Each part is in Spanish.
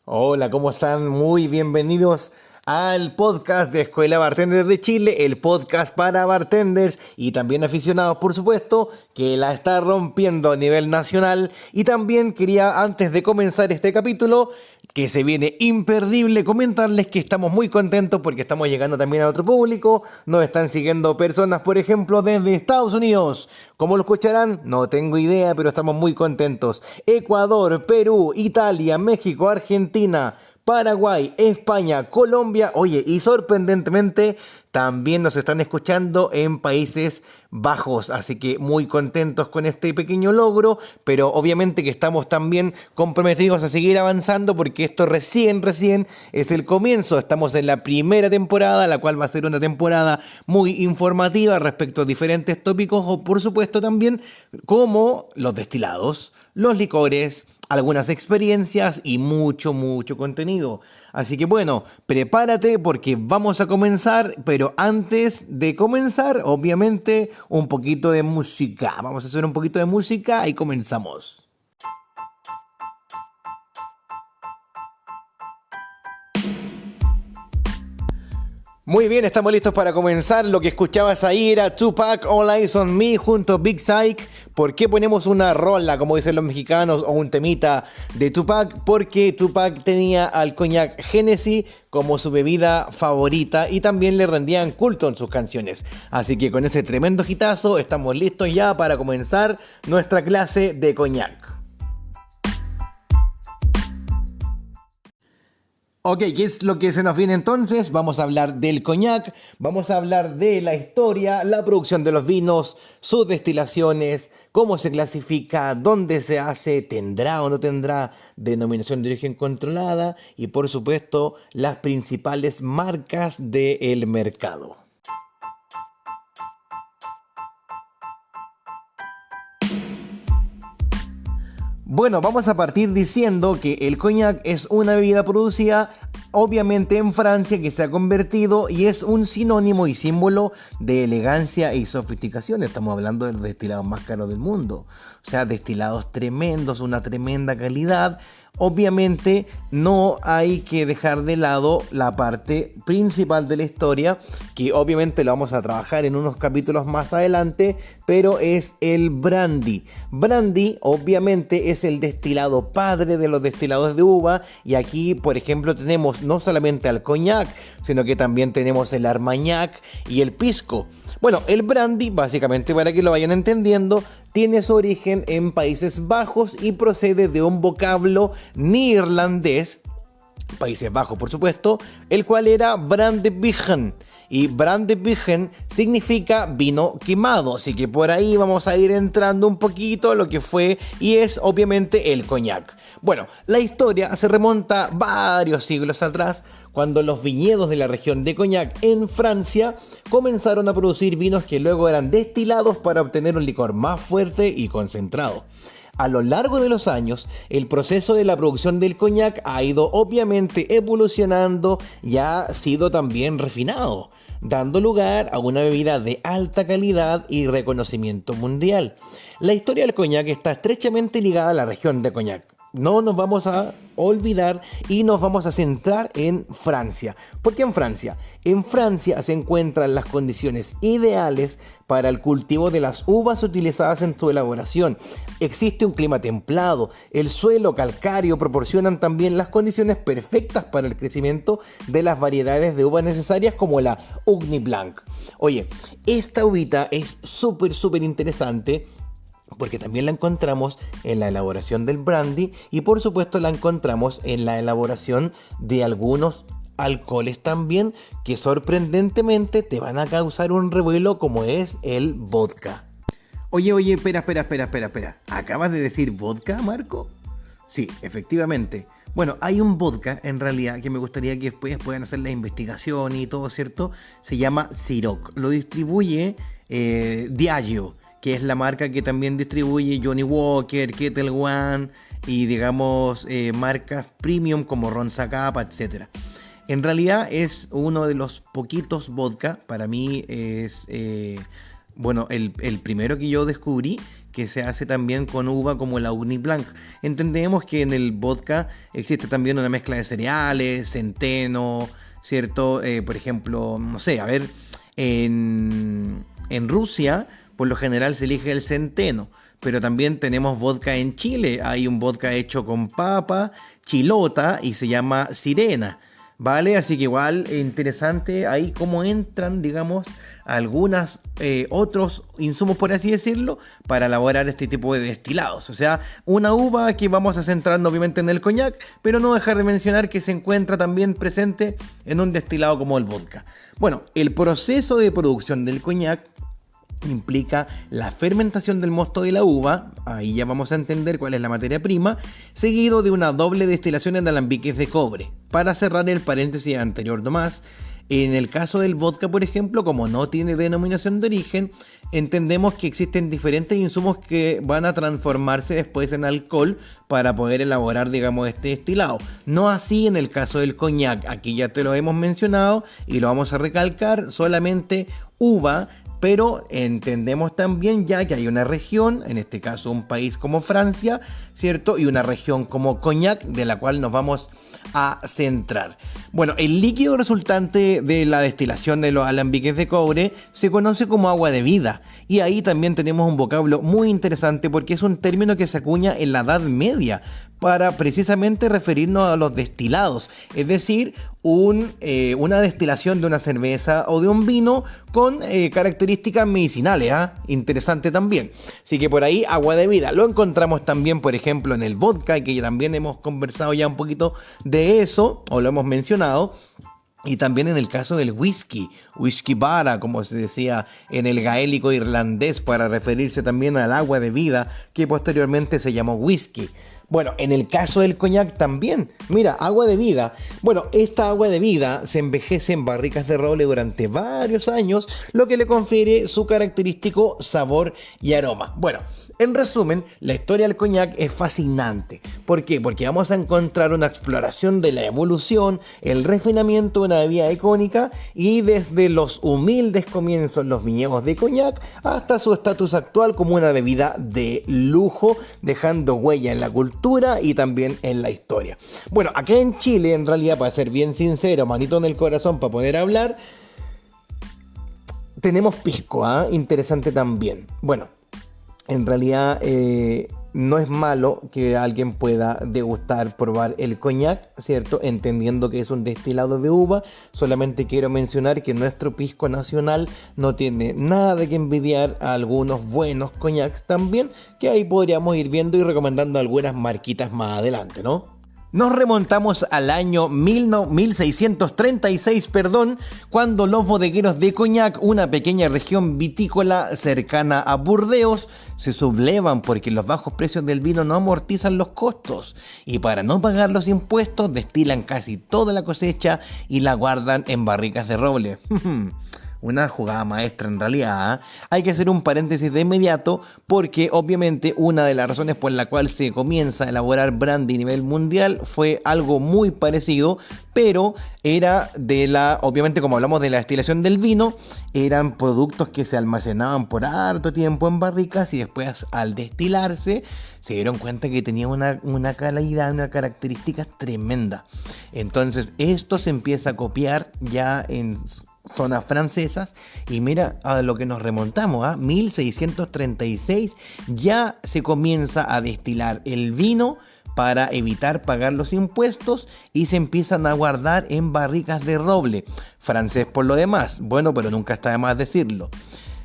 Hola, ¿cómo están? Muy bienvenidos al podcast de Escuela Bartender de Chile, el podcast para bartenders y también aficionados, por supuesto, que la está rompiendo a nivel nacional. Y también quería, antes de comenzar este capítulo, que se viene imperdible, comentarles que estamos muy contentos porque estamos llegando también a otro público. Nos están siguiendo personas, por ejemplo, desde Estados Unidos. ¿Cómo lo escucharán? No tengo idea, pero estamos muy contentos. Ecuador, Perú, Italia, México, Argentina, Paraguay, España, Colombia, oye, y sorprendentemente también nos están escuchando en Países Bajos, así que muy contentos con este pequeño logro, pero obviamente que estamos también comprometidos a seguir avanzando porque esto recién es el comienzo. Estamos en la primera temporada, la cual va a ser una temporada muy informativa respecto a diferentes tópicos, o por supuesto también como los destilados, los licores, algunas experiencias y mucho contenido. Así que bueno, prepárate porque vamos a comenzar, pero antes de comenzar, obviamente, un poquito de música. Vamos a hacer un poquito de música y comenzamos. Muy bien, estamos listos para comenzar. Lo que escuchabas ahí era Tupac, All Eyes on Me junto a Big Syke. ¿Por qué ponemos una rola, como dicen los mexicanos, o un temita de Tupac? Porque Tupac tenía al coñac Hennessy como su bebida favorita y también le rendían culto en sus canciones. Así que con ese tremendo hitazo estamos listos ya para comenzar nuestra clase de coñac. Ok, ¿qué es lo que se nos viene entonces? Vamos a hablar del coñac, vamos a hablar de la historia, la producción de los vinos, sus destilaciones, cómo se clasifica, dónde se hace, tendrá o no tendrá denominación de origen controlada y por supuesto las principales marcas del mercado. Bueno, vamos a partir diciendo que el coñac es una bebida producida obviamente en Francia que se ha convertido y es un sinónimo y símbolo de elegancia y sofisticación. Estamos hablando de los destilados más caros del mundo. O sea, destilados tremendos, una tremenda calidad. Obviamente no hay que dejar de lado la parte principal de la historia, que obviamente lo vamos a trabajar en unos capítulos más adelante, pero es el brandy. Brandy obviamente es el destilado padre de los destilados de uva y aquí por ejemplo tenemos no solamente al coñac, sino que también tenemos el armagnac y el pisco. Bueno, el brandy, básicamente para que lo vayan entendiendo, tiene su origen en Países Bajos y procede de un vocablo neerlandés, Países Bajos por supuesto, el cual era brandewijn. Y brandewijn significa vino quemado, así que por ahí vamos a ir entrando un poquito a lo que fue y es obviamente el coñac. Bueno, la historia se remonta varios siglos atrás, cuando los viñedos de la región de Cognac en Francia comenzaron a producir vinos que luego eran destilados para obtener un licor más fuerte y concentrado. A lo largo de los años, el proceso de la producción del coñac ha ido obviamente evolucionando y ha sido también refinado, dando lugar a una bebida de alta calidad y reconocimiento mundial. La historia del coñac está estrechamente ligada a la región de Cognac. No nos vamos a olvidar y nos vamos a centrar en Francia. ¿Por qué en Francia? En Francia se encuentran las condiciones ideales para el cultivo de las uvas utilizadas en su elaboración. Existe un clima templado, el suelo calcáreo proporcionan también las condiciones perfectas para el crecimiento de las variedades de uvas necesarias como la Ugni Blanc. Oye, esta uvita es súper interesante, porque también la encontramos en la elaboración del brandy y por supuesto la encontramos en la elaboración de algunos alcoholes también que sorprendentemente te van a causar un revuelo como es el vodka. Oye, espera. ¿Acabas de decir vodka, Marco? Sí, efectivamente. Bueno, hay un vodka en realidad que me gustaría que después puedan hacer la investigación y todo, ¿cierto? Se llama Ciroc. Lo distribuye Diageo, que es la marca que también distribuye Johnny Walker, Ketel One y digamos marcas premium como Ron Zacapa, etc. En realidad es uno de los poquitos vodka, para mí es el primero que yo descubrí que se hace también con uva como la Ugni Blanc. Entendemos que en el vodka existe también una mezcla de cereales, centeno, ¿cierto? Por ejemplo, no sé, a ver, en Rusia por lo general se elige el centeno, pero también tenemos vodka en Chile. Hay un vodka hecho con papa, chilota y se llama Sirena, ¿vale? Así que igual interesante ahí cómo entran, digamos, algunos otros insumos, por así decirlo, para elaborar este tipo de destilados. O sea, una uva que vamos a centrarnos obviamente en el coñac, pero no dejar de mencionar que se encuentra también presente en un destilado como el vodka. Bueno, el proceso de producción del coñac implica la fermentación del mosto de la uva, ahí ya vamos a entender cuál es la materia prima, seguido de una doble destilación en alambiques de cobre. Para cerrar el paréntesis anterior nomás, en el caso del vodka, por ejemplo, como no tiene denominación de origen, entendemos que existen diferentes insumos que van a transformarse después en alcohol para poder elaborar, digamos, este destilado. No así en el caso del coñac, aquí ya te lo hemos mencionado y lo vamos a recalcar, solamente uva. Pero entendemos también ya que hay una región, en este caso un país como Francia, ¿cierto? Y una región como Cognac, de la cual nos vamos a centrar. Bueno, el líquido resultante de la destilación de los alambiques de cobre se conoce como agua de vida. Y ahí también tenemos un vocablo muy interesante porque es un término que se acuña en la Edad Media para precisamente referirnos a los destilados, es decir, una destilación de una cerveza o de un vino con características medicinales, interesante también. Así que por ahí agua de vida. Lo encontramos también, por ejemplo, en el vodka, que también hemos conversado ya un poquito de eso, o lo hemos mencionado. Y también en el caso del whisky bara, como se decía en el gaélico irlandés, para referirse también al agua de vida, que posteriormente se llamó whisky. Bueno, en el caso del coñac también, mira, agua de vida. Bueno, esta agua de vida se envejece en barricas de roble durante varios años, lo que le confiere su característico sabor y aroma. Bueno, en resumen, la historia del coñac es fascinante. ¿Por qué? Porque vamos a encontrar una exploración de la evolución, el refinamiento de una bebida icónica y desde los humildes comienzos los viñedos de coñac hasta su estatus actual como una bebida de lujo, dejando huella en la cultura y también en la historia. Bueno, acá en Chile, en realidad, para ser bien sincero, manito en el corazón para poder hablar, tenemos pisco, interesante también. Bueno, en realidad no es malo que alguien pueda degustar, probar el coñac, ¿cierto? Entendiendo que es un destilado de uva. Solamente quiero mencionar que nuestro pisco nacional no tiene nada de que envidiar a algunos buenos coñacs también, que ahí podríamos ir viendo y recomendando algunas marquitas más adelante, ¿no? Nos remontamos al año 1636, cuando los bodegueros de Cognac, una pequeña región vitícola cercana a Burdeos, se sublevan porque los bajos precios del vino no amortizan los costos y para no pagar los impuestos destilan casi toda la cosecha y la guardan en barricas de roble. Una jugada maestra en realidad. Hay que hacer un paréntesis de inmediato porque obviamente una de las razones por la cual se comienza a elaborar brandy a nivel mundial fue algo muy parecido, pero era obviamente como hablamos de la destilación del vino, eran productos que se almacenaban por harto tiempo en barricas y después al destilarse se dieron cuenta que tenía una calidad, una característica tremenda. Entonces esto se empieza a copiar ya en zonas francesas y mira a lo que nos remontamos, 1636 ya se comienza a destilar el vino para evitar pagar los impuestos y se empiezan a guardar en barricas de roble, francés por lo demás, bueno, pero nunca está de más decirlo.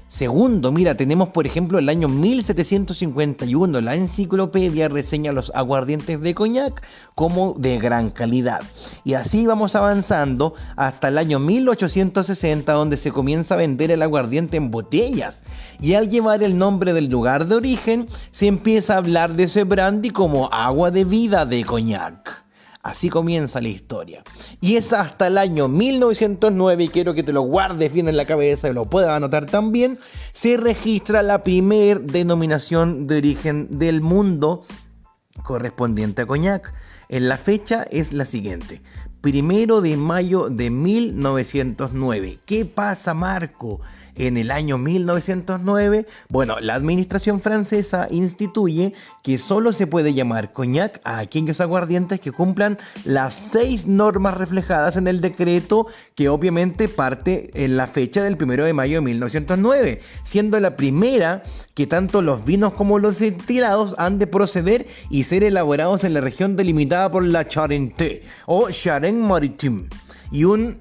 Segundo, mira, tenemos por ejemplo el año 1751, la enciclopedia reseña los aguardientes de Cognac como de gran calidad. Y así vamos avanzando hasta el año 1860, donde se comienza a vender el aguardiente en botellas. Y al llevar el nombre del lugar de origen, se empieza a hablar de ese brandy como agua de vida de Cognac. Así comienza la historia. Y es hasta el año 1909, y quiero que te lo guardes bien en la cabeza y lo puedas anotar también, se registra la primer denominación de origen del mundo correspondiente a Cognac. En la fecha es la siguiente: 1 de mayo de 1909. ¿Qué pasa, Marco? en el año 1909, bueno, la administración francesa instituye que solo se puede llamar coñac a aquellos aguardientes que cumplan las 6 normas reflejadas en el decreto, que obviamente parte en la fecha del 1 de mayo de 1909, siendo la primera que tanto los vinos como los destilados han de proceder y ser elaborados en la región delimitada por la Charente o Charente-Maritime y un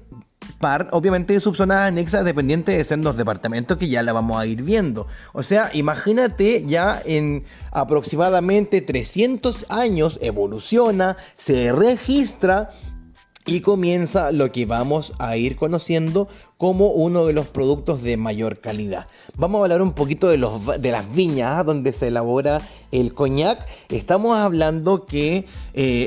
par, obviamente, de subzonas anexas dependientes de sendos departamentos que ya la vamos a ir viendo. O sea, imagínate, ya en aproximadamente 300 años evoluciona, se registra y comienza lo que vamos a ir conociendo como uno de los productos de mayor calidad. Vamos a hablar un poquito de las viñas donde se elabora el coñac. Estamos hablando que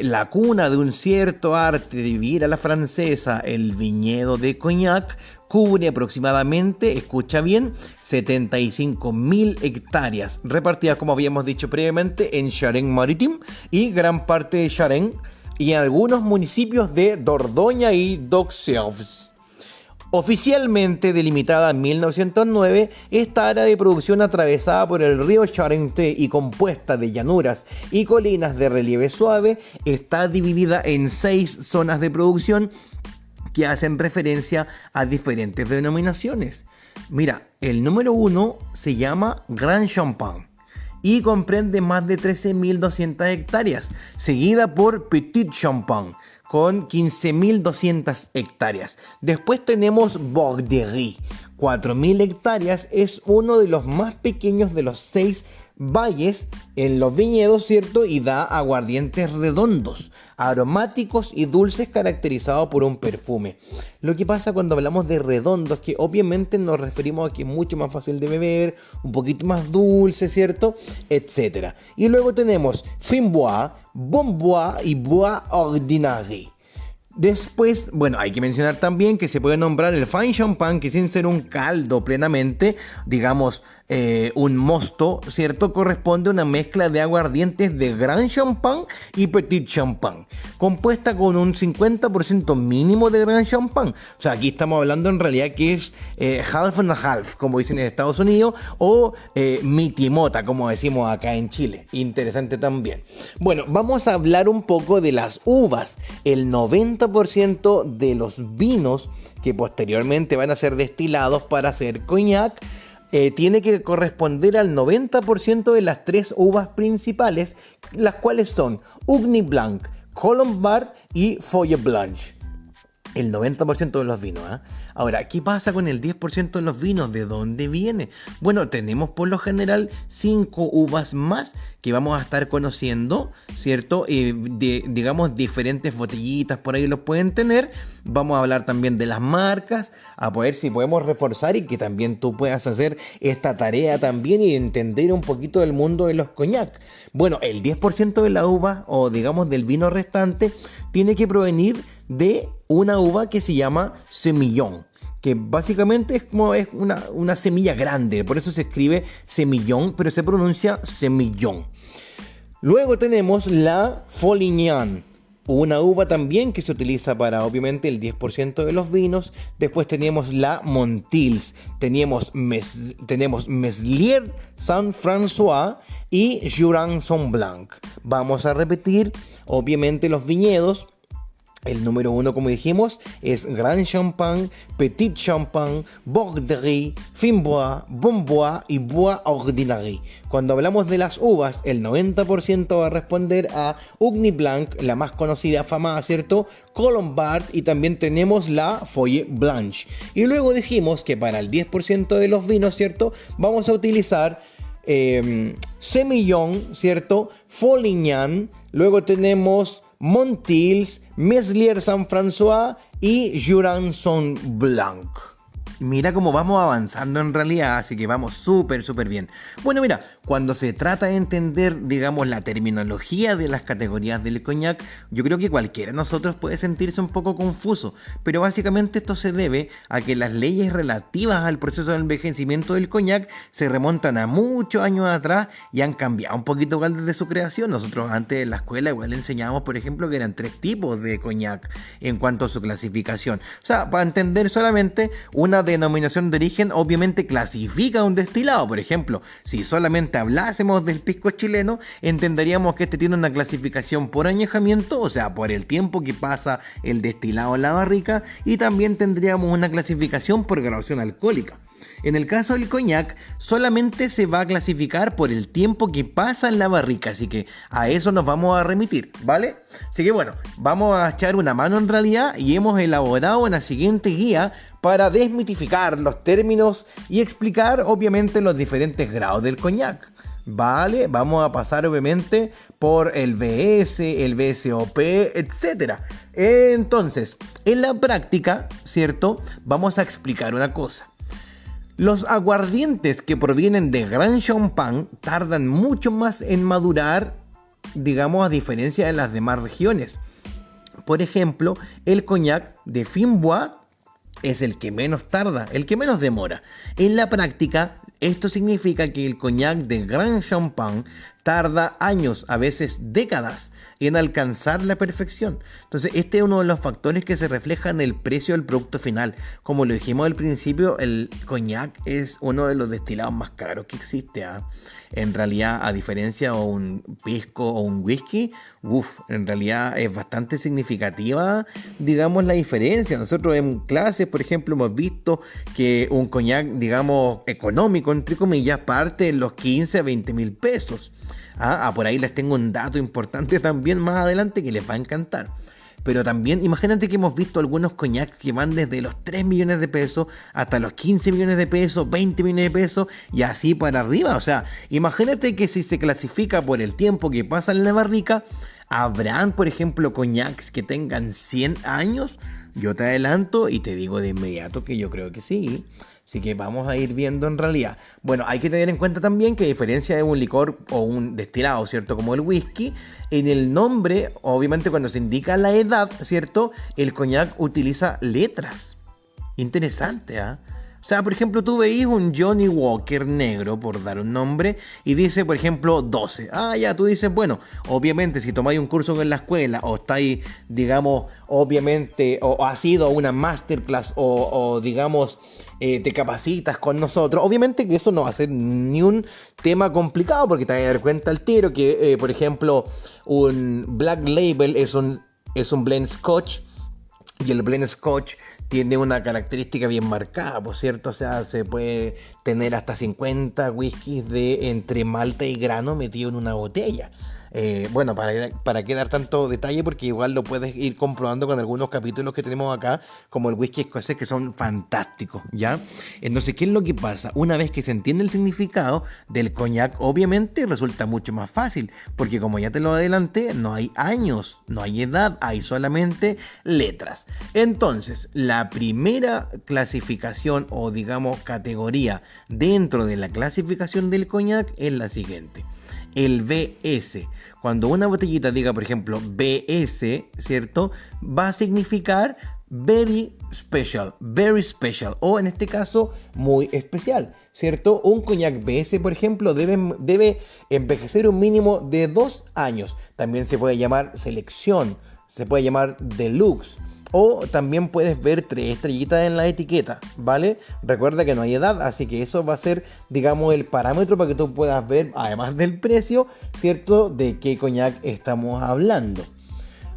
la cuna de un cierto arte de vivir a la francesa, el viñedo de coñac, cubre aproximadamente, escucha bien, 75.000 hectáreas, repartidas, como habíamos dicho previamente, en Charente-Maritime y gran parte de Charente, y en algunos municipios de Dordoña y d'Auxerre. Oficialmente delimitada en 1909, esta área de producción atravesada por el río Charente y compuesta de llanuras y colinas de relieve suave está dividida en 6 zonas de producción que hacen referencia a diferentes denominaciones. Mira, el número 1 se llama Grand Champagne y comprende más de 13.200 hectáreas, seguida por Petit Champagne con 15.200 hectáreas. Después tenemos Borderie, 4.000 hectáreas, es uno de los más pequeños de los 6 valles en los viñedos, ¿cierto? Y da aguardientes redondos, aromáticos y dulces, caracterizados por un perfume. Lo que pasa cuando hablamos de redondos, que obviamente nos referimos a que es mucho más fácil de beber, un poquito más dulce, ¿cierto? Etcétera. Y luego tenemos Fimbois, Bombois y Bois Ordinaire. Después, bueno, hay que mencionar también que se puede nombrar el Fine Champagne, que sin ser un caldo plenamente, digamos, un mosto, ¿cierto? Corresponde a una mezcla de aguardientes de Grand Champagne y Petit Champagne, compuesta con un 50% mínimo de Grand Champagne. O sea, aquí estamos hablando en realidad que es half and half, como dicen en Estados Unidos, o mitimota, como decimos acá en Chile. Interesante también. Bueno, vamos a hablar un poco de las uvas. El 90% de los vinos que posteriormente van a ser destilados para hacer coñac tiene que corresponder al 90% de las 3 uvas principales, las cuales son Ugni Blanc, Colombard y Folle Blanche. El 90% de los vinos, ¿eh? Ahora, ¿qué pasa con el 10% de los vinos? ¿De dónde viene? Bueno, tenemos por lo general 5 uvas más que vamos a estar conociendo, ¿cierto? Digamos, diferentes botellitas por ahí los pueden tener. Vamos a hablar también de las marcas, a ver si podemos reforzar y que también tú puedas hacer esta tarea también y entender un poquito del mundo de los coñac. Bueno, el 10% de la uva, o digamos del vino restante, tiene que provenir de una uva que se llama semillón, que básicamente es una semilla grande, por eso se escribe semillón, pero se pronuncia semillón. Luego tenemos la Folignan, una uva también que se utiliza para obviamente el 10% de los vinos. Después tenemos la Montils, tenemos Meslier Saint-François y Juran-Saint-Blanc. Vamos a repetir obviamente los viñedos. El número 1, como dijimos, es Grand Champagne, Petit Champagne, Borderie, Fimbois, Bombois y Bois Ordinaire. Cuando hablamos de las uvas, el 90% va a responder a Ugni Blanc, la más conocida, afamada, ¿cierto? Colombard, y también tenemos la Folle Blanche. Y luego dijimos que para el 10% de los vinos, ¿cierto? Vamos a utilizar Semillon, ¿cierto? Folignan, luego tenemos Montils, Meslier Saint-François y Juran-Saint-Blanc. Mira cómo vamos avanzando en realidad, así que vamos súper bien. Bueno, mira, cuando se trata de entender, digamos, la terminología de las categorías del coñac, yo creo que cualquiera de nosotros puede sentirse un poco confuso, pero básicamente esto se debe a que las leyes relativas al proceso de envejecimiento del coñac se remontan a muchos años atrás y han cambiado un poquito igual desde su creación. Nosotros antes en la escuela igual enseñábamos, por ejemplo, que eran 3 tipos de coñac en cuanto a su clasificación. O sea, para entender solamente, una denominación de origen obviamente clasifica un destilado. Por ejemplo, si solamente hablásemos del pisco chileno, entenderíamos que este tiene una clasificación por añejamiento, o sea, por el tiempo que pasa el destilado en la barrica, y también tendríamos una clasificación por graduación alcohólica. En el caso del coñac, solamente se va a clasificar por el tiempo que pasa en la barrica, así que a eso nos vamos a remitir, ¿vale? Así que bueno, vamos a echar una mano en realidad y hemos elaborado una siguiente guía para desmitificar los términos y explicar obviamente los diferentes grados del coñac. Vale, vamos a pasar obviamente por el BS, el BSOP, etc. Entonces, en la práctica, ¿cierto? Vamos a explicar una cosa. Los aguardientes que provienen de Gran Champagne tardan mucho más en madurar, digamos, a diferencia de las demás regiones. Por ejemplo, el coñac de Fimbois es el que menos tarda, el que menos demora. En la práctica, esto significa que el coñac de Gran Champagne tarda años, a veces décadas, en alcanzar la perfección. Entonces, este es uno de los factores que se refleja en el precio del producto final. Como lo dijimos al principio, el coñac es uno de los destilados más caros que existe. En realidad, a diferencia de un pisco o un whisky, en realidad es bastante significativa, digamos, la diferencia. Nosotros en clases, por ejemplo, hemos visto que un coñac, digamos, económico, entre comillas, parte en los 15 a 20 mil pesos. Por ahí les tengo un dato importante también más adelante que les va a encantar. Pero también imagínate que hemos visto algunos coñacs que van desde los 3 millones de pesos hasta los 15 millones de pesos, 20 millones de pesos y así para arriba. O sea, imagínate que si se clasifica por el tiempo que pasa en la barrica, ¿habrán, por ejemplo, coñacs que tengan 100 años? Yo te adelanto y te digo de inmediato que yo creo que sí. Así que vamos a ir viendo en realidad. Bueno, hay que tener en cuenta también que a diferencia de un licor o un destilado, ¿cierto? Como el whisky, en el nombre, obviamente cuando se indica la edad, ¿cierto? El coñac utiliza letras. Interesante, O sea, por ejemplo, tú veis un Johnny Walker negro, por dar un nombre, y dice, por ejemplo, 12. Ya, tú dices, bueno, obviamente si tomáis un curso en la escuela, o estáis, digamos, obviamente, o has ido a una masterclass, o digamos, te capacitas con nosotros, obviamente que eso no va a ser ni un tema complicado, porque te vas a dar cuenta al tiro que, por ejemplo, un Black Label es un blend Scotch, y el blend Scotch tiene una característica bien marcada, por cierto, o sea, se puede tener hasta 50 whiskies de entre malta y grano metido en una botella. Bueno, ¿para qué dar tanto detalle? Porque igual lo puedes ir comprobando con algunos capítulos que tenemos acá, como el whisky escocés, que son fantásticos, ¿ya? Entonces, ¿qué es lo que pasa? Una vez que se entiende el significado del coñac, obviamente resulta mucho más fácil, porque como ya te lo adelanté, no hay años, no hay edad, hay solamente letras. Entonces, la primera clasificación o digamos categoría dentro de la clasificación del coñac es la siguiente. El BS. Cuando una botellita diga, por ejemplo, BS, ¿cierto? Va a significar very special, o en este caso, muy especial, ¿cierto? Un coñac BS, por ejemplo, debe envejecer un mínimo de 2 años. También se puede llamar selección, se puede llamar deluxe. O también puedes ver 3 estrellitas en la etiqueta, ¿vale? Recuerda que no hay edad, así que eso va a ser, digamos, el parámetro para que tú puedas ver, además del precio, ¿cierto? De qué coñac estamos hablando.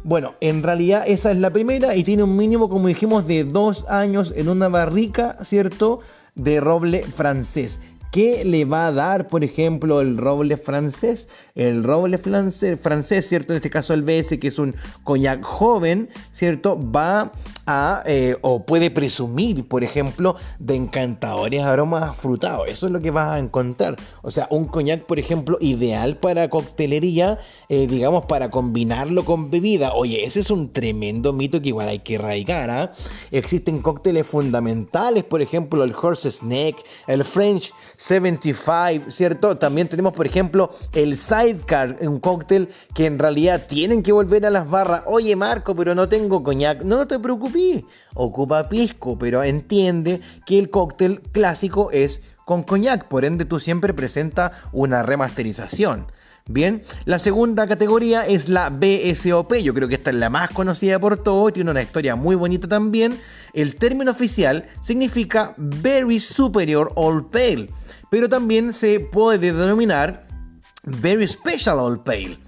Bueno, en realidad esa es la primera y tiene un mínimo, como dijimos, de 2 años en una barrica, ¿cierto? De roble francés. ¿Qué le va a dar, por ejemplo, el roble francés? El roble francés, ¿cierto? En este caso el BS, que es un coñac joven, ¿cierto? Va a, o puede presumir, por ejemplo, de encantadores aromas afrutados. Eso es lo que vas a encontrar. O sea, un coñac, por ejemplo, ideal para coctelería, digamos, para combinarlo con bebida. Oye, ese es un tremendo mito que igual hay que erradicar, Existen cócteles fundamentales, por ejemplo, el Horse's Neck, el French 75, ¿cierto? También tenemos, por ejemplo, el Sidecar, un cóctel que en realidad tienen que volver a las barras. Oye, Marco, pero no tengo coñac. No te preocupes, ocupa pisco, pero entiende que el cóctel clásico es con coñac, por ende tú siempre presenta una remasterización. Bien, la segunda categoría es la BSOP, yo creo que esta es la más conocida por todos, tiene una historia muy bonita también. El término oficial significa Very Superior Old Pale, pero también se puede denominar Very Special Old Pale.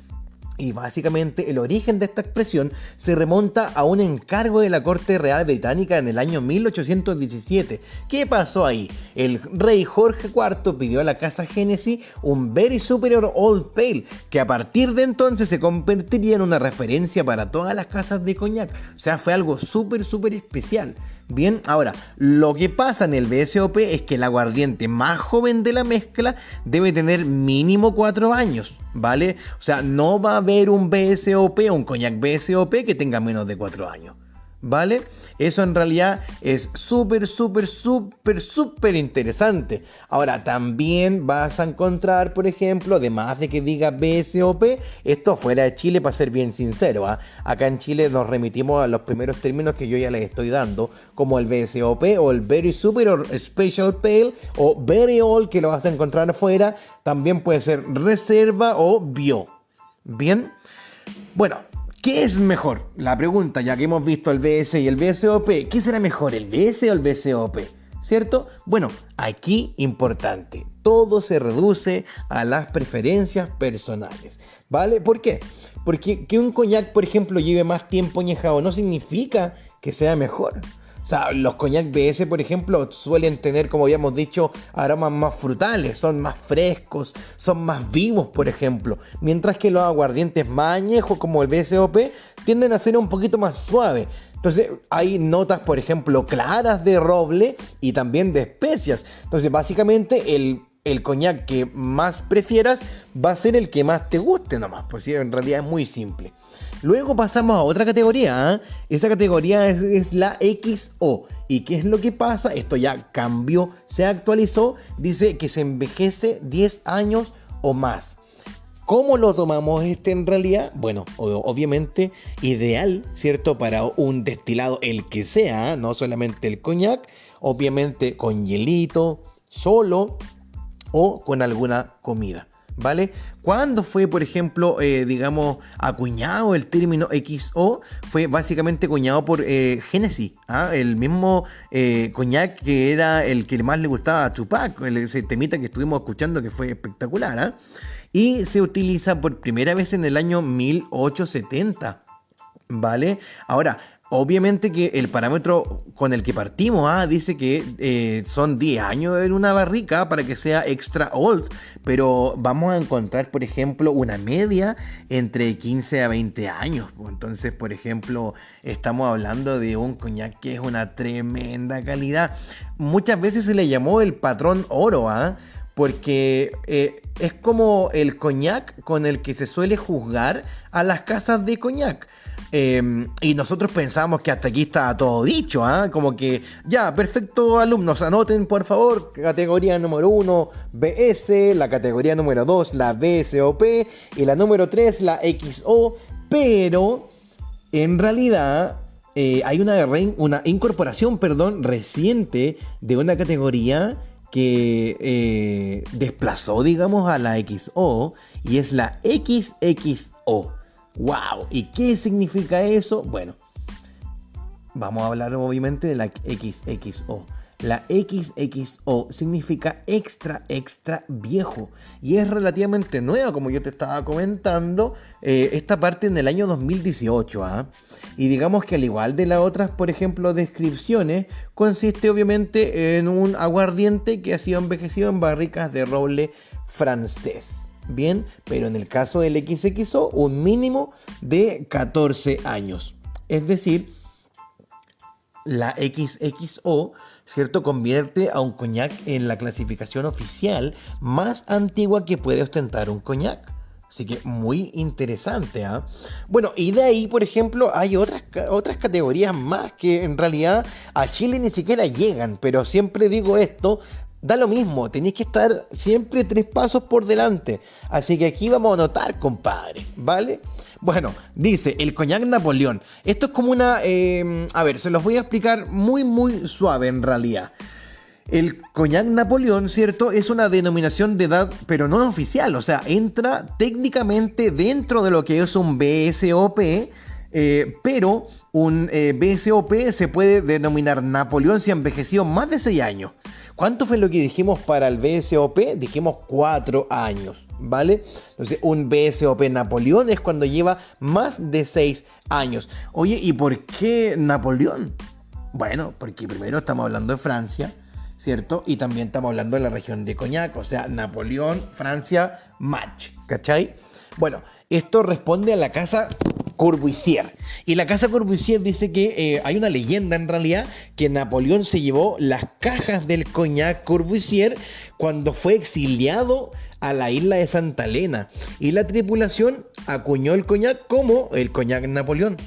Y básicamente el origen de esta expresión se remonta a un encargo de la Corte Real Británica en el año 1817. ¿Qué pasó ahí? El rey Jorge IV pidió a la casa Hennessy un Very Superior Old Pale, que a partir de entonces se convertiría en una referencia para todas las casas de coñac. O sea, fue algo súper especial. Bien, ahora, lo que pasa en el BSOP es que el aguardiente más joven de la mezcla debe tener mínimo 4 años, ¿vale? O sea, no va a haber un BSOP, un coñac BSOP que tenga menos de 4 años, ¿vale? Eso en realidad es súper interesante. Ahora, también vas a encontrar, por ejemplo, además de que diga BSOP, esto fuera de Chile, para ser bien sincero, ¿eh? Acá en Chile nos remitimos a los primeros términos que yo ya les estoy dando, como el BSOP o el Very Superior Special Pale o Very Old, que lo vas a encontrar afuera. También puede ser reserva o bio. Bien, bueno, ¿qué es mejor? La pregunta, ya que hemos visto el BS y el BSOP, ¿qué será mejor, el BS o el BSOP? ¿Cierto? Bueno, aquí importante, todo se reduce a las preferencias personales, ¿vale? ¿Por qué? Porque que un coñac, por ejemplo, lleve más tiempo añejado no significa que sea mejor. O sea, los coñac BS, por ejemplo, suelen tener, como habíamos dicho, aromas más frutales, son más frescos, son más vivos, por ejemplo. Mientras que los aguardientes más añejos, como el BSOP, tienden a ser un poquito más suaves. Entonces hay notas, por ejemplo, claras de roble y también de especias. Entonces básicamente el coñac que más prefieras va a ser el que más te guste nomás, pues sí, en realidad es muy simple. Luego pasamos a otra categoría, ¿eh? Esa categoría es la XO. ¿Y qué es lo que pasa? Esto ya cambió, se actualizó, dice que se envejece 10 años o más. ¿Cómo lo tomamos en realidad? Bueno, obviamente ideal, ¿cierto? Para un destilado, el que sea, no solamente el coñac, obviamente con hielito, solo o con alguna comida, ¿vale? ¿Cuándo fue, por ejemplo, acuñado el término XO? Fue básicamente acuñado por Hennessy, el mismo coñac que era el que más le gustaba a Tupac, ese temita que estuvimos escuchando que fue espectacular, y se utiliza por primera vez en el año 1870, ¿vale? Ahora, obviamente que el parámetro con el que partimos dice que son 10 años en una barrica para que sea extra old, pero vamos a encontrar, por ejemplo, una media entre 15 a 20 años. Entonces, por ejemplo, estamos hablando de un coñac que es una tremenda calidad. Muchas veces se le llamó el patrón oro, porque es como el coñac con el que se suele juzgar a las casas de coñac. Y nosotros pensamos que hasta aquí está todo dicho, como que ya, perfecto, alumnos, anoten por favor, categoría número 1 BS, la categoría número 2 la BSOP y la número 3 la XO, pero en realidad hay una incorporación reciente de una categoría que desplazó, digamos, a la XO, y es la XXO. ¡Wow! ¿Y qué significa eso? Bueno, vamos a hablar obviamente de la XXO. La XXO significa extra viejo y es relativamente nueva, como yo te estaba comentando. Esta parte en el año 2018, y digamos que al igual de las otras, por ejemplo, descripciones, consiste obviamente en un aguardiente que ha sido envejecido en barricas de roble francés. Bien, pero en el caso del XXO, un mínimo de 14 años. Es decir, la XXO, ¿cierto?, convierte a un coñac en la clasificación oficial más antigua que puede ostentar un coñac. Así que muy interesante, Bueno, y de ahí, por ejemplo, hay otras categorías más que en realidad a Chile ni siquiera llegan, pero siempre digo esto. Da lo mismo, tenéis que estar siempre 3 pasos por delante. Así que aquí vamos a anotar, compadre, ¿vale? Bueno, dice el coñac Napoleón. Esto es como una... se los voy a explicar muy suave en realidad. El Cognac Napoleón, ¿cierto? Es una denominación de edad, pero no oficial, o sea, entra técnicamente dentro de lo que es un BSOP, pero un BSOP se puede denominar Napoleón si ha envejecido más de 6 años. ¿Cuánto fue lo que dijimos para el BSOP? Dijimos 4 años, ¿vale? Entonces, un BSOP Napoleón es cuando lleva más de 6 años. Oye, ¿y por qué Napoleón? Bueno, porque primero estamos hablando de Francia, ¿cierto? Y también estamos hablando de la región de Cognac, o sea, Napoleón, Francia, match, ¿cachai? Bueno, esto responde a la casa Courvoisier. Y la casa Courvoisier dice que hay una leyenda en realidad que Napoleón se llevó las cajas del Cognac Courvoisier cuando fue exiliado a la isla de Santa Elena. Y la tripulación acuñó el Cognac como el Cognac Napoleón.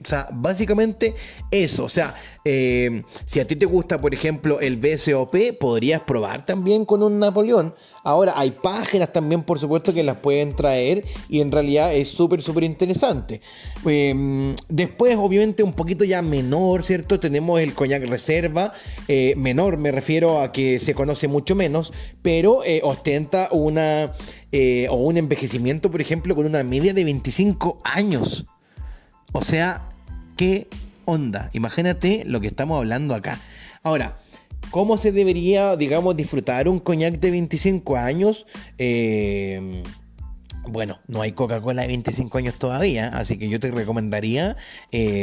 O sea, básicamente eso. O sea, si a ti te gusta, por ejemplo, el BSOP, podrías probar también con un Napoleón. Ahora, hay páginas también, por supuesto, que las pueden traer y en realidad es súper, súper interesante. Después, obviamente, un poquito ya menor, ¿cierto? Tenemos el Cognac Reserva. Menor, me refiero a que se conoce mucho menos, pero ostenta o un envejecimiento, por ejemplo, con una media de 25 años. O sea, ¿qué onda? Imagínate lo que estamos hablando acá. Ahora, ¿cómo se debería, digamos, disfrutar un Cognac de 25 años? Bueno, no hay Coca-Cola de 25 años todavía, así que yo te recomendaría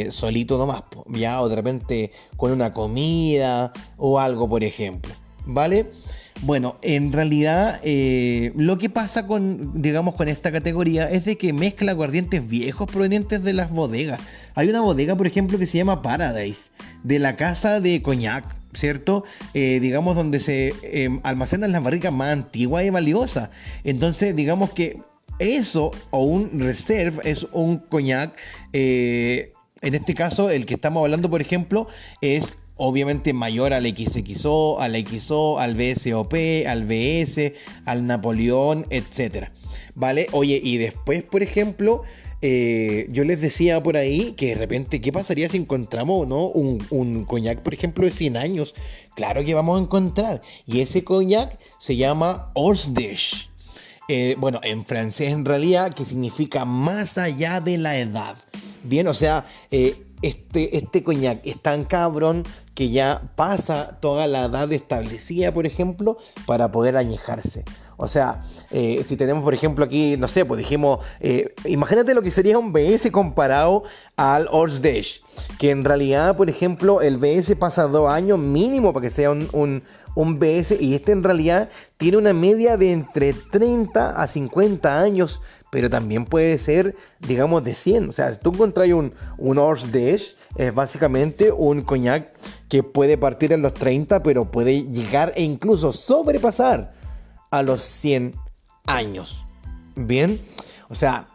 solito nomás, ya, o de repente con una comida o algo, por ejemplo, ¿vale? Bueno, en realidad lo que pasa con esta categoría es de que mezcla aguardientes viejos provenientes de las bodegas. Hay una bodega, por ejemplo, que se llama Paradise, de la casa de Cognac, ¿cierto? Digamos donde se almacenan las barricas más antiguas y valiosas. Entonces, digamos que eso, o un Reserve, es un Cognac, en este caso, el que estamos hablando, por ejemplo, es obviamente mayor al XXO, al XO, al BSOP, al BS, al Napoleón, etc. ¿Vale? Oye, y después, por ejemplo, yo les decía por ahí que de repente, ¿qué pasaría si encontramos, ¿no? un Cognac, por ejemplo, de 100 años? Claro que vamos a encontrar. Y ese Cognac se llama Horsdish. Bueno, en francés en realidad, que significa más allá de la edad. Bien, o sea, este Cognac es tan cabrón que ya pasa toda la edad establecida, por ejemplo, para poder añejarse. O sea, si tenemos, por ejemplo, aquí, no sé, pues dijimos, imagínate lo que sería un BS comparado al Horsdish, que en realidad, por ejemplo, el BS pasa 2 años mínimo para que sea un BS, y este en realidad tiene una media de entre 30 a 50 años, pero también puede ser, digamos, de 100. O sea, si tú encontrás un Horsdish, es básicamente un Cognac que puede partir en los 30, pero puede llegar e incluso sobrepasar a los 100 años. Bien, o sea,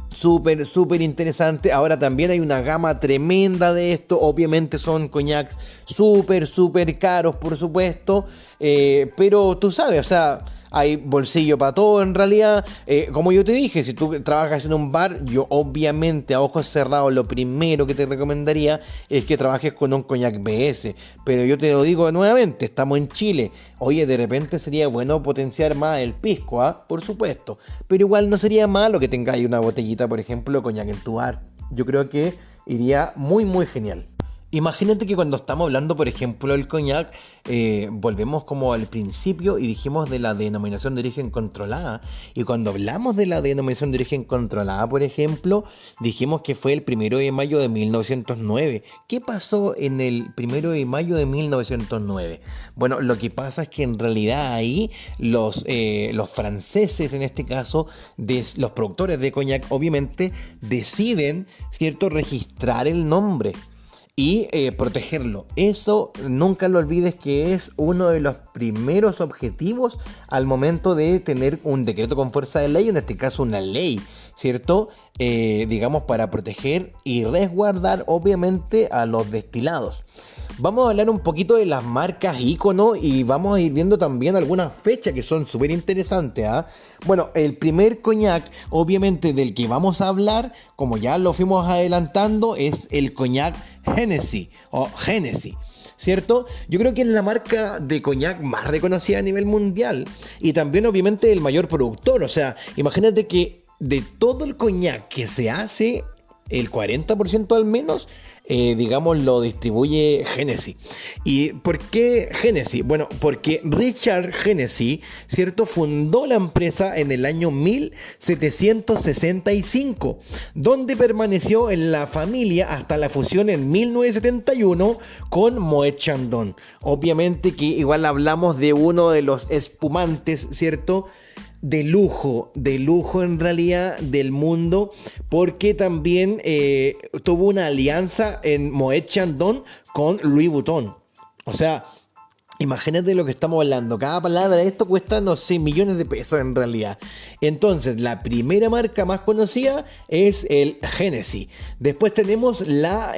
súper, súper interesante. Ahora también hay una gama tremenda de esto. Obviamente son Cognacs súper, súper caros, por supuesto. Pero tú sabes, o sea, hay bolsillo para todo en realidad. Como yo te dije, si tú trabajas en un bar, yo obviamente a ojos cerrados lo primero que te recomendaría es que trabajes con un Cognac BS. Pero yo te lo digo nuevamente, estamos en Chile. Oye, de repente sería bueno potenciar más el pisco, ¿ah? Por supuesto. Pero igual no sería malo que tengáis una botellita, por ejemplo, de Cognac en tu bar. Yo creo que iría muy, muy genial. Imagínate que cuando estamos hablando, por ejemplo, del Cognac, volvemos como al principio y dijimos de la denominación de origen controlada. Y cuando hablamos de la denominación de origen controlada, por ejemplo, dijimos que fue el 1 de mayo de 1909. ¿Qué pasó en el 1 de mayo de 1909? Bueno, lo que pasa es que en realidad ahí los franceses, en este caso, los productores de Cognac, obviamente, deciden, ¿cierto?, registrar el nombre y protegerlo. Eso nunca lo olvides, que es uno de los primeros objetivos al momento de tener un decreto con fuerza de ley, en este caso una ley, ¿cierto? Digamos, para proteger y resguardar obviamente a los destilados. Vamos a hablar un poquito de las marcas ícono y vamos a ir viendo también algunas fechas que son súper interesantes, ¿eh? Bueno, el primer Cognac, obviamente, del que vamos a hablar, como ya lo fuimos adelantando, es el Cognac Hennessy o Hennessy. ¿cierto? Yo creo que es la marca de coñac más reconocida a nivel mundial y también obviamente el mayor productor. O sea, imagínate que de todo el coñac que se hace, el 40% al menos, digamos, lo distribuye Hennessy. ¿Y por qué Hennessy? Bueno, porque Richard Hennessy, ¿cierto?, fundó la empresa en el año 1765, donde permaneció en la familia hasta la fusión en 1971 con Moet Chandon. Obviamente que igual hablamos de uno de los espumantes, ¿cierto?, de lujo en realidad del mundo, porque también tuvo una alianza en Moet Chandon con Louis Vuitton. O sea, imagínate lo que estamos hablando. Cada palabra de esto cuesta, no sé, millones de pesos en realidad. Entonces, la primera marca más conocida es el Hennessy. Después tenemos la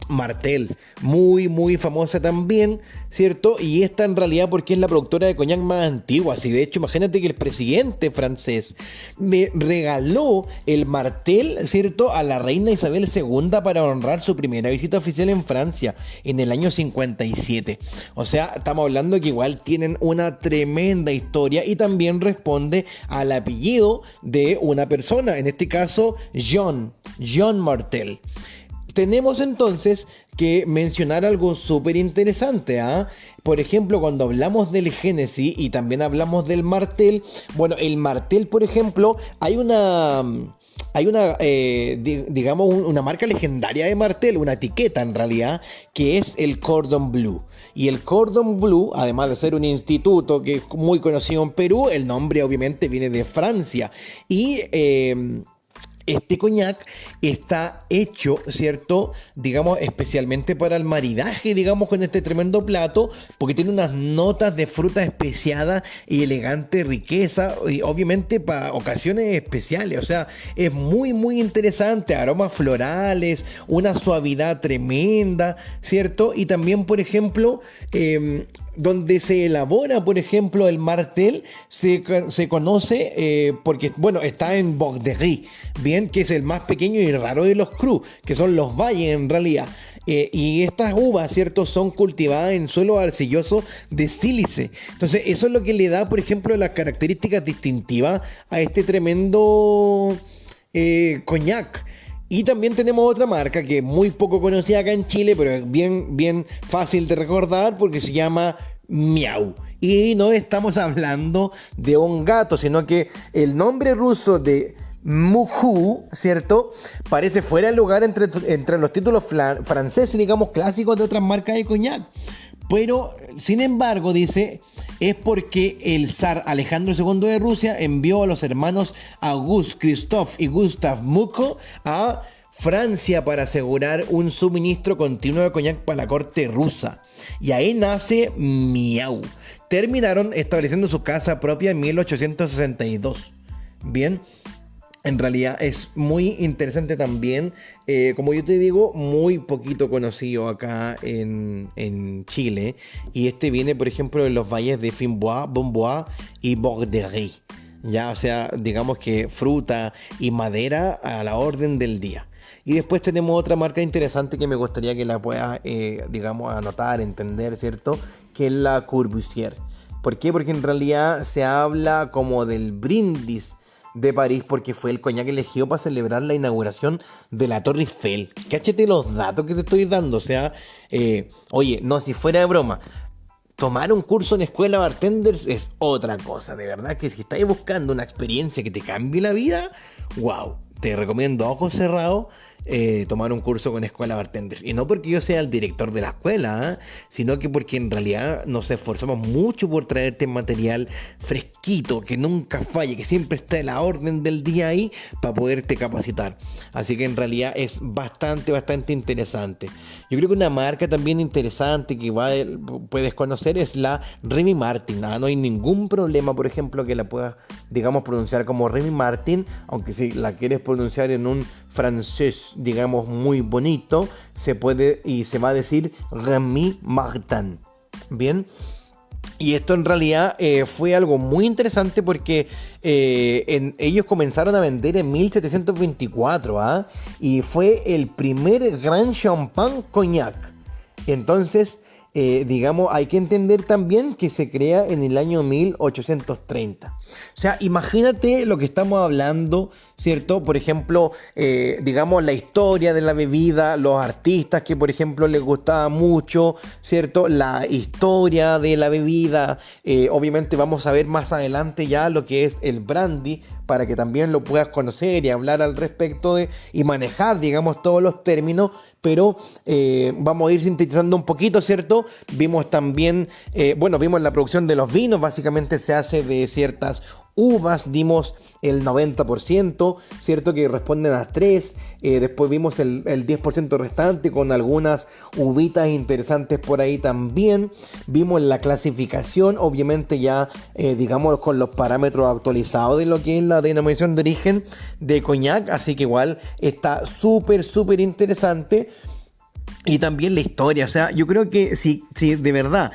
Martell, muy famosa también, ¿cierto? Y esta en realidad porque es la productora de coñac más antigua. Así de hecho, imagínate que el presidente francés me regaló el Martell, ¿cierto?, a la reina Isabel II para honrar su primera visita oficial en Francia en el año 57. O sea, estamos hablando que igual tienen una tremenda historia y también responde al apellido de una persona, en este caso Jean Martell. Tenemos entonces que mencionar algo súper interesante, ¿ah? Por ejemplo, cuando hablamos del Hennessy y también hablamos del Martell, bueno, el Martell, por ejemplo, hay una digamos, una marca legendaria de Martell, una etiqueta en realidad, que es el Cordon Bleu. Y el Cordon Bleu, además de ser un instituto que es muy conocido en Perú, el nombre obviamente viene de Francia. Y este coñac está hecho, ¿cierto?, digamos, especialmente para el maridaje, digamos, con este tremendo plato, porque tiene unas notas de fruta especiada y elegante riqueza, y obviamente para ocasiones especiales. O sea, es muy interesante, aromas florales, una suavidad tremenda, ¿cierto? Y también, por ejemplo, donde se elabora, por ejemplo, el Martell, se conoce porque, bueno, está en Borderie, bien, que es el más pequeño y raro de los crus, que son los valles en realidad. Y estas uvas, ¿cierto?, son cultivadas en suelo arcilloso de sílice. Entonces, eso es lo que le da, por ejemplo, las características distintivas a este tremendo coñac. Y también tenemos otra marca que es muy poco conocida acá en Chile, pero es bien fácil de recordar porque se llama Miau. Y no estamos hablando de un gato, sino que el nombre ruso de Muju, ¿cierto?, parece fuera de lugar entre los títulos franceses, digamos, clásicos de otras marcas de coñac. Pero, sin embargo, dice, es porque el zar Alejandro II de Rusia envió a los hermanos Auguste, Christophe y Gustave Muko a Francia para asegurar un suministro continuo de coñac para la corte rusa. Y ahí nace Miau. Terminaron estableciendo su casa propia en 1862. Bien. En realidad es muy interesante también, como yo te digo, muy poquito conocido acá en Chile. Y este viene, por ejemplo, de los valles de Fimbois, Bombois y Borderie. Ya, o sea, digamos que fruta y madera a la orden del día. Y después tenemos otra marca interesante que me gustaría que la puedas, digamos, anotar, entender, ¿cierto? Que es la Courvoisier. ¿Por qué? Porque en realidad se habla como del brindis de París, porque fue el coñac elegido para celebrar la inauguración de la Torre Eiffel. Cáchate los datos que te estoy dando. O sea, oye, no, si fuera de broma, tomar un curso en escuela bartenders es otra cosa. De verdad que si estáis buscando una experiencia que te cambie la vida, wow, te recomiendo a ojos cerrados tomar un curso con escuela bartenders. Y no porque yo sea el director de la escuela, sino que porque en realidad nos esforzamos mucho por traerte material fresquito, que nunca falle, que siempre esté a la orden del día ahí para poderte capacitar. Así que en realidad es bastante interesante. Yo creo que una marca también interesante que igual puedes conocer es la Rémy Martin. No hay ningún problema, por ejemplo, que la puedas, digamos, pronunciar como Rémy Martin, aunque si la quieres pronunciar en un francés, digamos, muy bonito, se puede y se va a decir Rémy Martin. Bien. Y esto en realidad fue algo muy interesante porque ellos comenzaron a vender en 1724, y fue el primer Grand Champagne Cognac. Entonces, digamos, hay que entender también que se crea en el año 1830. O sea, imagínate lo que estamos hablando, ¿cierto? Por ejemplo, digamos, la historia de la bebida, los artistas que, por ejemplo, les gustaba mucho, ¿cierto? La historia de la bebida. Obviamente vamos a ver más adelante ya lo que es el brandy, para que también lo puedas conocer y hablar al respecto y manejar, digamos, todos los términos, pero vamos a ir sintetizando un poquito, ¿cierto? Vimos también, vimos la producción de los vinos, básicamente se hace de ciertas uvas, dimos el 90%, ¿cierto? Que responden a 3, después vimos el 10% restante con algunas uvitas interesantes por ahí también, vimos la clasificación, obviamente ya, digamos, con los parámetros actualizados de lo que es la denominación de origen de coñac, así que igual está súper interesante. Y también la historia, o sea, yo creo que si de verdad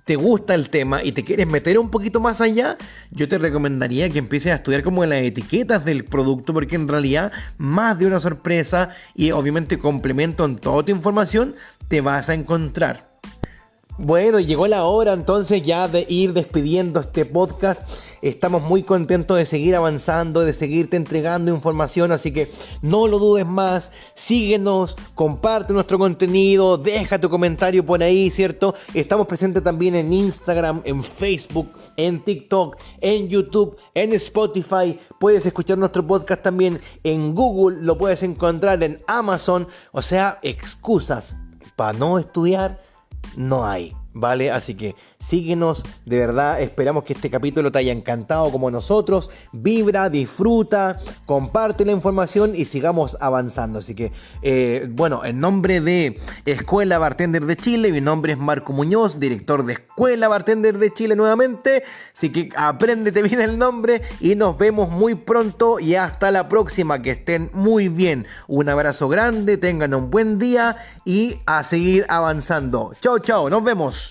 te gusta el tema y te quieres meter un poquito más allá, yo te recomendaría que empieces a estudiar como las etiquetas del producto, porque en realidad más de una sorpresa y obviamente complemento en toda tu información te vas a encontrar. Bueno, llegó la hora entonces ya de ir despidiendo este podcast. Estamos muy contentos de seguir avanzando, de seguirte entregando información, así que no lo dudes más. Síguenos, comparte nuestro contenido, deja tu comentario por ahí, ¿cierto? Estamos presentes también en Instagram, en Facebook, en TikTok, en YouTube, en Spotify. Puedes escuchar nuestro podcast también en Google, lo puedes encontrar en Amazon. O sea, excusas para no estudiar no hay, ¿vale? Así que síguenos, de verdad, esperamos que este capítulo te haya encantado como nosotros. Vibra, disfruta, comparte la información y sigamos avanzando. Así que, en nombre de Escuela Bartender de Chile, mi nombre es Marco Muñoz, director de Escuela Bartender de Chile nuevamente. Así que apréndete bien el nombre y nos vemos muy pronto y hasta la próxima. Que estén muy bien. Un abrazo grande, tengan un buen día y a seguir avanzando. Chao, chao, nos vemos.